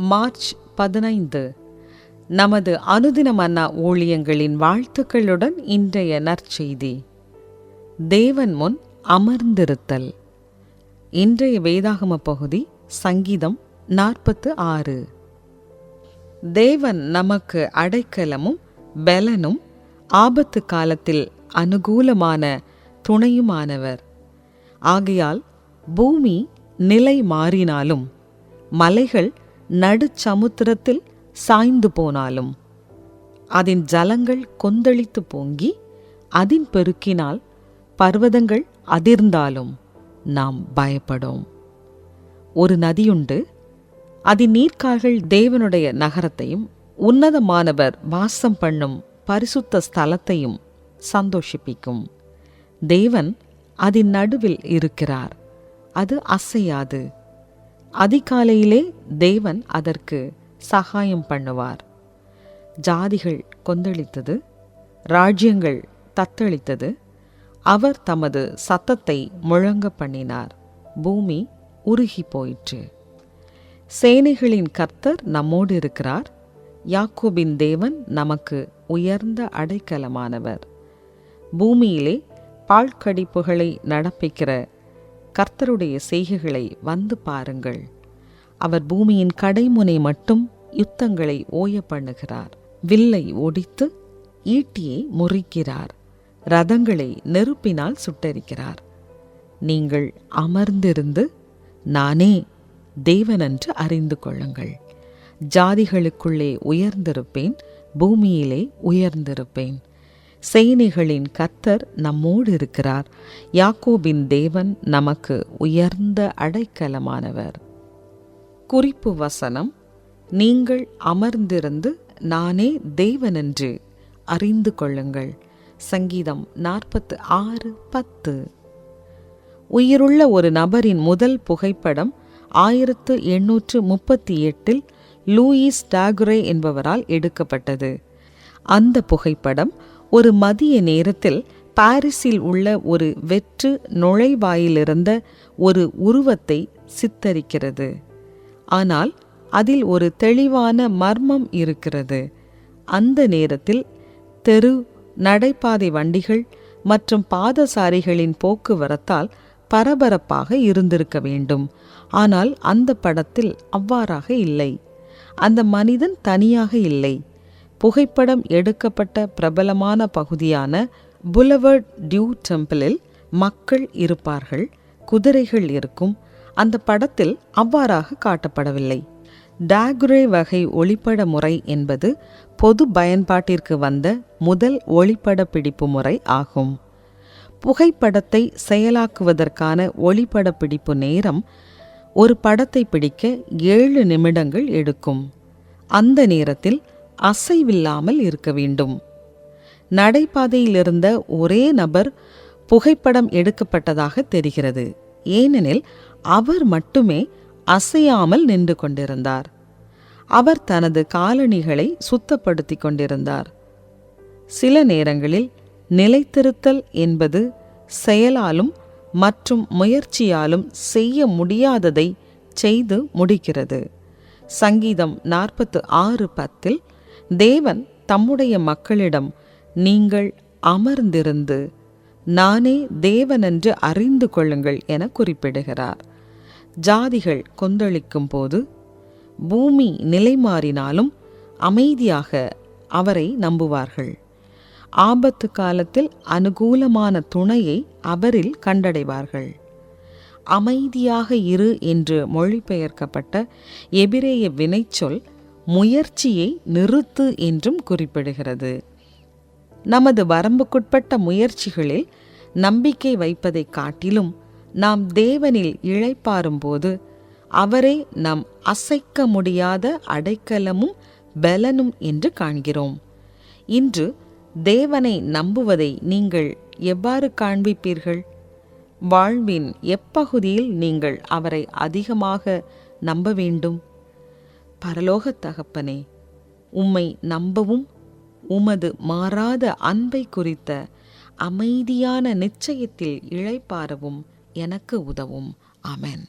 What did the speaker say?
March 15. நமது அனுதின மன்னா ஊழியங்களின் வாழ்த்துக்களுடன் இன்றைய நற்செய்தி. தேவன் முன் அமர்ந்திருத்தல். இன்றைய வேதாகம பகுதி சங்கீதம் 46. தேவன் நமக்கு அடைக்கலமும் பெலனும் ஆபத்து காலத்தில் அனுகூலமான துணையுமானவர். ஆகையால் பூமி நிலை மாறினாலும், மலைகள் நடுச்சமுத்திரத்தில் சாய்ந்து போனாலும், அதன் ஜலங்கள் கொந்தளித்து பொங்கி அதன் பெருக்கினால் பர்வதங்கள் அதிர்ந்தாலும் நாம் பயப்படோம். ஒரு நதியுண்டு, அதன் நீர்க்கால்கள் தேவனுடைய நகரத்தையும் உன்னதமானவர் வாசம் பண்ணும் பரிசுத்த ஸ்தலத்தையும் சந்தோஷிப்பிக்கும். தேவன் அதன் நடுவில் இருக்கிறார், அது அசையாது. அதிகாலையிலே தேவன் அதற்கு சகாயம் பண்ணுவார். ஜாதிகள் கொந்தளித்தது, ராஜ்யங்கள் தத்தளித்தது. அவர் தமது சத்தத்தை முழங்க பண்ணினார், பூமி உருகி போயிற்று. சேனைகளின் கர்த்தர் நம்மோடு இருக்கிறார். யாக்கோபின் தேவன் நமக்கு உயர்ந்த அடைக்கலமானவர். பூமியிலே பாழ்கடிப்புகளை நடப்பிக்கிற கர்த்தருடைய செய்கைகளை வந்து பாருங்கள். அவர் பூமியின் கடைமுனை மட்டும் யுத்தங்களை ஓய பண்ணுகிறார். வில்லை ஒடித்து ஈட்டியை முறிக்கிறார். ரதங்களை நெருப்பினால் சுட்டரிக்கிறார். நீங்கள் அமர்ந்திருந்து நானே தேவனென்று அறிந்து கொள்ளுங்கள். ஜாதிகளுக்குள்ளே உயர்ந்திருப்பேன், பூமியிலே உயர்ந்திருப்பேன். சேனைகளின் கர்த்தர் நம்மோடு இருக்கிறார். யாக்கோபின் தேவன் நமக்கு உயர்ந்த அடைக்கலமானவர். குறிப்பு வசனம்: நீங்கள் அமர்ந்திருந்து நானே தேவனென்று அறிந்து கொள்ளுங்கள். சங்கீதம் 46:10. உயிருள்ள ஒரு நபரின் முதல் புகைப்படம் 1838 லூயிஸ் டாகுரே என்பவரால் எடுக்கப்பட்டது. அந்த புகைப்படம் ஒரு மதிய நேரத்தில் பாரிஸில் உள்ள ஒரு வெற்று நுழைவாயிலிருந்த ஒரு உருவத்தை சித்தரிக்கிறது. ஆனால் அதில் ஒரு தெளிவான மர்மம் இருக்கிறது. அந்த நேரத்தில் தெரு, நடைபாதை வண்டிகள் மற்றும் பாதசாரிகளின் போக்குவரத்தால் பரபரப்பாக இருந்திருக்க வேண்டும். ஆனால் அந்த படத்தில் அவ்வாறாக இல்லை. அந்த மனிதன் தனியாக இல்லை. புகைப்படம் எடுக்கப்பட்ட பிரபலமான பகுதியான புலவர்ட் டியூ டெம்பிளில் மக்கள் இருப்பார்கள், குதிரைகள் இருக்கும். அந்த படத்தில் அவ்வாறாக காட்டப்படவில்லை. டாகுரே வகை ஒளிப்பட முறை என்பது பொது பயன்பாட்டிற்கு வந்த முதல் ஒளிப்பட பிடிப்பு முறை ஆகும். புகைப்படத்தை செயலாக்குவதற்கான ஒளிப்பட பிடிப்பு நேரம் ஒரு படத்தை பிடிக்க 7 நிமிடங்கள் எடுக்கும். அந்த நேரத்தில் அசைவில்லாமல் இருக்க வேண்டும். நடைபாதையில் இருந்த ஒரே நபர் புகைப்படம் எடுக்கப்பட்டதாக தெரிகிறது. ஏனெனில் அவர் மட்டுமே அசையாமல் நின்று கொண்டிருந்தார். அவர் தனது காலணிகளை சுத்தப்படுத்தி கொண்டிருந்தார். சில நேரங்களில் நிலைத்திருத்தல் என்பது செயலாலும் மற்றும் முயற்சியாலும் செய்ய முடியாததை செய்து முடிக்கிறது. சங்கீதம் 46:10 தேவன் தம்முடைய மக்களிடம் நீங்கள் அமர்ந்திருந்து நானே தேவனென்று அறிந்து கொள்ளுங்கள் என குறிப்பிடுகிறார். ஜாதிகள் கொந்தளிக்கும் போது, பூமி நிலை மாறினாலும் அமைதியாக அவரை நம்புவார்கள். ஆபத்து காலத்தில் அனுகூலமான துணையை அவரில் கண்டடைவார்கள். அமைதியாக இரு என்று மொழிபெயர்க்கப்பட்ட எபிரேய வினைச்சொல் முயற்சியை நிறுத்து என்றும் குறிப்பிடுகிறது. நமது வரம்புக்குட்பட்ட முயற்சிகளில் நம்பிக்கை வைப்பதை காட்டிலும் நாம் தேவனில் இளைப்பாறும்போது அவரே நம் அசைக்க முடியாத அடைக்கலமும் பெலனும் என்று காண்கிறோம். இன்று தேவனை நம்புவதை நீங்கள் எவ்வாறு காண்பிப்பீர்கள்? வாழ்வின் எப்பகுதியில் நீங்கள் அவரை அதிகமாக நம்ப வேண்டும்? பரலோகத் தகப்பனே, உம்மை நம்பவும் உமது மாறாத அன்பை குறித்த அமைதியான நிச்சயத்தில் இளைப்பாறவும் எனக்கு உதவும். ஆமென்.